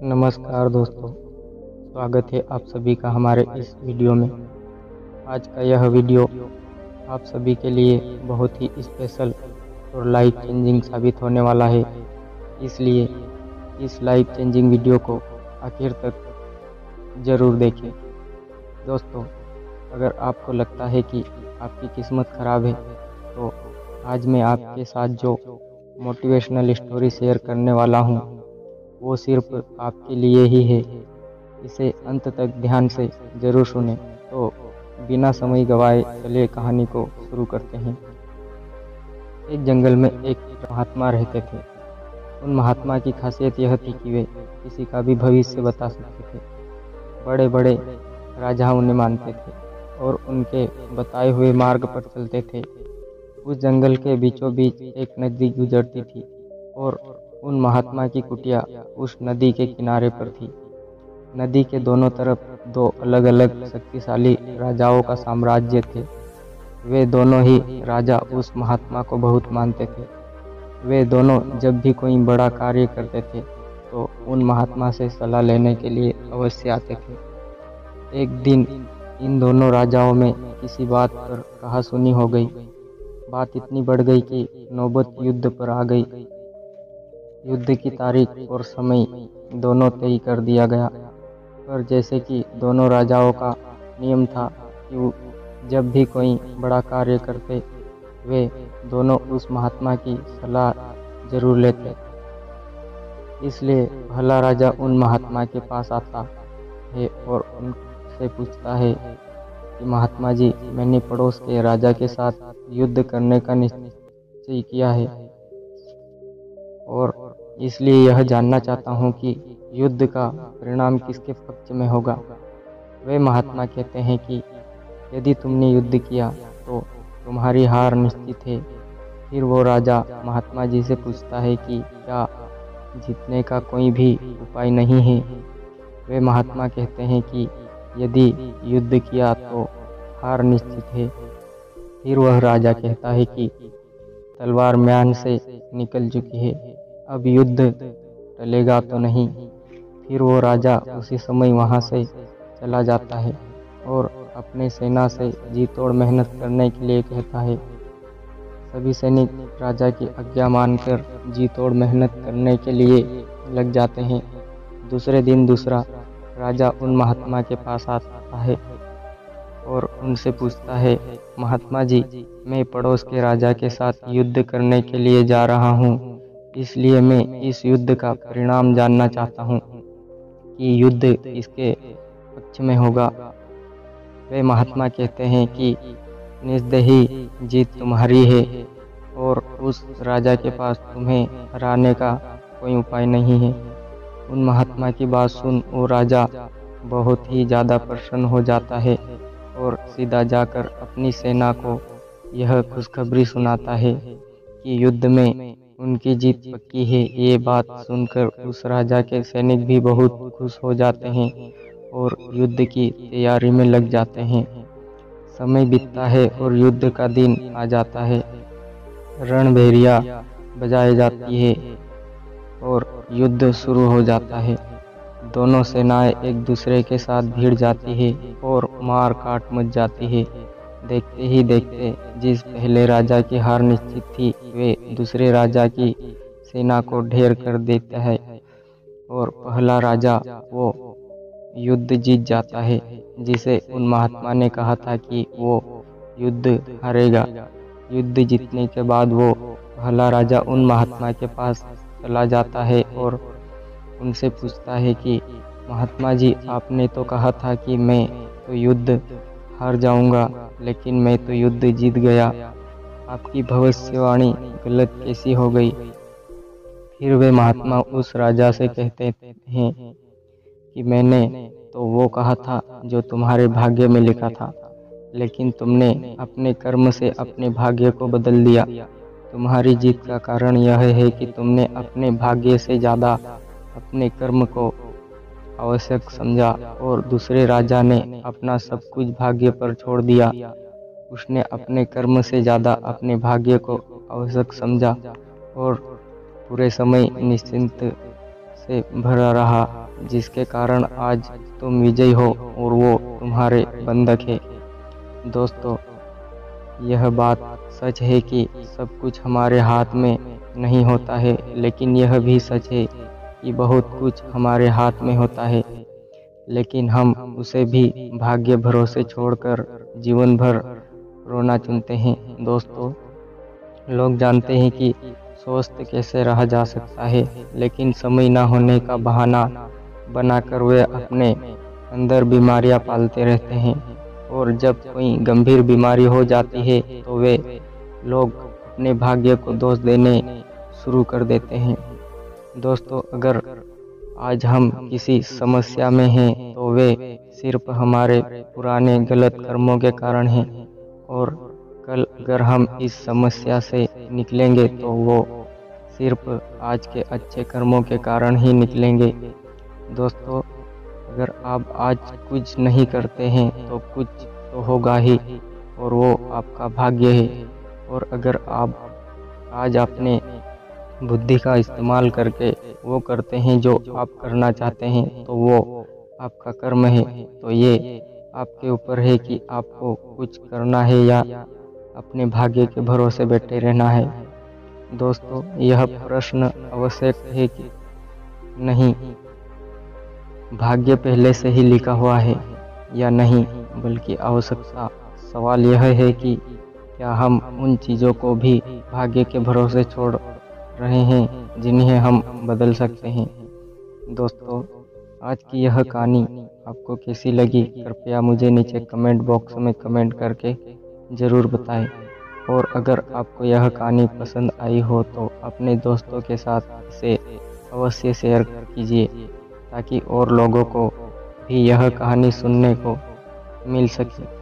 नमस्कार दोस्तों, स्वागत है आप सभी का हमारे इस वीडियो में। आज का यह वीडियो आप सभी के लिए बहुत ही स्पेशल और लाइफ चेंजिंग साबित होने वाला है, इसलिए इस लाइफ चेंजिंग वीडियो को आखिर तक ज़रूर देखें। दोस्तों, अगर आपको लगता है कि आपकी किस्मत ख़राब है, तो आज मैं आपके साथ जो मोटिवेशनल स्टोरी शेयर करने वाला हूँ वो सिर्फ आपके लिए ही है। इसे अंत तक ध्यान से ज़रूर सुनें। तो बिना समय गवाए चलिए कहानी को शुरू करते हैं। एक जंगल में एक महात्मा रहते थे। उन महात्मा की खासियत यह थी कि वे किसी का भी भविष्य बता सकते थे। बड़े बड़े राजा उन्हें मानते थे और उनके बताए हुए मार्ग पर चलते थे। उस जंगल के बीचों बीच एक नदी गुजरती थी और उन महात्मा की कुटिया उस नदी के किनारे पर थी। नदी के दोनों तरफ दो अलग अलग शक्तिशाली राजाओं का साम्राज्य थे। वे दोनों ही राजा उस महात्मा को बहुत मानते थे। वे दोनों जब भी कोई बड़ा कार्य करते थे तो उन महात्मा से सलाह लेने के लिए अवश्य आते थे। एक दिन इन दोनों राजाओं में किसी बात पर कहासुनी हो गई। बात इतनी बढ़ गई कि नौबत युद्ध पर आ गई। युद्ध की तारीख और समय दोनों तय कर दिया गया, पर जैसे कि दोनों राजाओं का नियम था कि जब भी कोई बड़ा कार्य करते वे दोनों उस महात्मा की सलाह जरूर लेते। इसलिए पहला राजा उन महात्मा के पास आता है और उनसे पूछता है कि महात्मा जी, मैंने पड़ोस के राजा के साथ युद्ध करने का निश्चय किया है और इसलिए यह जानना चाहता हूँ कि युद्ध का परिणाम किसके पक्ष में होगा। वे महात्मा कहते हैं कि यदि तुमने युद्ध किया तो तुम्हारी हार निश्चित है। फिर वो राजा महात्मा जी से पूछता है कि क्या जीतने का कोई भी उपाय नहीं है। वे महात्मा कहते हैं कि यदि युद्ध किया तो हार निश्चित है। फिर वह राजा कहता है कि तलवार म्यान से निकल चुकी है, अब युद्ध टलेगा तो नहीं। फिर वो राजा उसी समय वहां से चला जाता है और अपने सेना से जी तोड़ मेहनत करने के लिए कहता है। सभी सैनिक राजा की आज्ञा मानकर जी तोड़ मेहनत करने के लिए लग जाते हैं। दूसरे दिन दूसरा राजा उन महात्मा के पास आता है और उनसे पूछता है, महात्मा जी, मैं पड़ोस के राजा के साथ युद्ध करने के लिए जा रहा हूँ, इसलिए मैं इस युद्ध का परिणाम जानना चाहता हूँ कि युद्ध किसके पक्ष में होगा। वे महात्मा कहते हैं कि निस्संदेह ही जीत तुम्हारी है और उस राजा के पास तुम्हें हराने का कोई उपाय नहीं है। उन महात्मा की बात सुन वो राजा बहुत ही ज़्यादा प्रसन्न हो जाता है और सीधा जाकर अपनी सेना को यह खुशखबरी सुनाता है कि युद्ध में उनकी जीत पक्की है। ये बात सुनकर उस राजा के सैनिक भी बहुत खुश हो जाते हैं और युद्ध की तैयारी में लग जाते हैं। समय बीतता है और युद्ध का दिन आ जाता है। रणभेरिया बजाई जाती है और युद्ध शुरू हो जाता है। दोनों सेनाएं एक दूसरे के साथ भिड़ जाती है और मार काट मच जाती है। देखते ही देखते जिस पहले राजा की हार निश्चित थी वे दूसरे राजा की सेना को ढेर कर देता है और पहला राजा वो युद्ध जीत जाता है जिसे उन महात्मा ने कहा था कि वो युद्ध हारेगा। युद्ध जीतने के बाद वो पहला राजा उन महात्मा के पास चला जाता है और उनसे पूछता है कि महात्मा जी, आपने तो कहा था कि मैं तो युद्ध हार जाऊंगा, लेकिन मैं तो युद्ध जीत गया। आपकी भविष्यवाणी गलत कैसी हो गई। फिर वे महात्मा उस राजा से कहते हैं कि मैंने तो वो कहा था जो तुम्हारे भाग्य में लिखा था, लेकिन तुमने अपने कर्म से अपने भाग्य को बदल दिया। तुम्हारी जीत का कारण यह है कि तुमने अपने भाग्य से ज़्यादा अपने कर्म को आवश्यक समझा और दूसरे राजा ने अपना सब कुछ भाग्य पर छोड़ दिया। उसने अपने कर्म से ज़्यादा अपने भाग्य को आवश्यक समझा और पूरे समय निश्चिंत से भरा रहा। जिसके कारण आज तुम विजयी हो और वो तुम्हारे बंधक है। दोस्तों, यह बात सच है कि सब कुछ हमारे हाथ में नहीं होता है, लेकिन यह भी सच है कि बहुत कुछ हमारे हाथ में होता है, लेकिन हम उसे भी भाग्य भरोसे छोड़कर जीवन भर रोना चुनते हैं। दोस्तों, लोग जानते हैं कि स्वस्थ कैसे रहा जा सकता है, लेकिन समय न होने का बहाना बनाकर वे अपने अंदर बीमारियां पालते रहते हैं, और जब कोई गंभीर बीमारी हो जाती है तो वे लोग अपने भाग्य को दोष देने शुरू कर देते हैं। दोस्तों, अगर आज हम किसी समस्या में हैं तो वे सिर्फ हमारे पुराने गलत कर्मों के कारण हैं, और कल अगर हम इस समस्या से निकलेंगे तो वो सिर्फ आज के अच्छे कर्मों के कारण ही निकलेंगे। दोस्तों, अगर आप आज कुछ नहीं करते हैं तो कुछ तो होगा ही, और वो आपका भाग्य है। और अगर आप आज अपने बुद्धि का इस्तेमाल करके वो करते हैं जो आप करना चाहते हैं तो वो आपका कर्म है। तो ये आपके ऊपर है कि आपको कुछ करना है या अपने भाग्य के भरोसे बैठे रहना है। दोस्तों, यह प्रश्न आवश्यक है कि नहीं भाग्य पहले से ही लिखा हुआ है या नहीं, बल्कि आवश्यकता सवाल यह है कि क्या हम उन चीज़ों को भी भाग्य के भरोसे छोड़ रहे हैं जिन्हें हम बदल सकते हैं। दोस्तों, आज की यह कहानी आपको कैसी लगी, कृपया मुझे नीचे कमेंट बॉक्स में कमेंट करके ज़रूर बताएं। और अगर आपको यह कहानी पसंद आई हो तो अपने दोस्तों के साथ इसे अवश्य शेयर कीजिए, ताकि और लोगों को भी यह कहानी सुनने को मिल सके।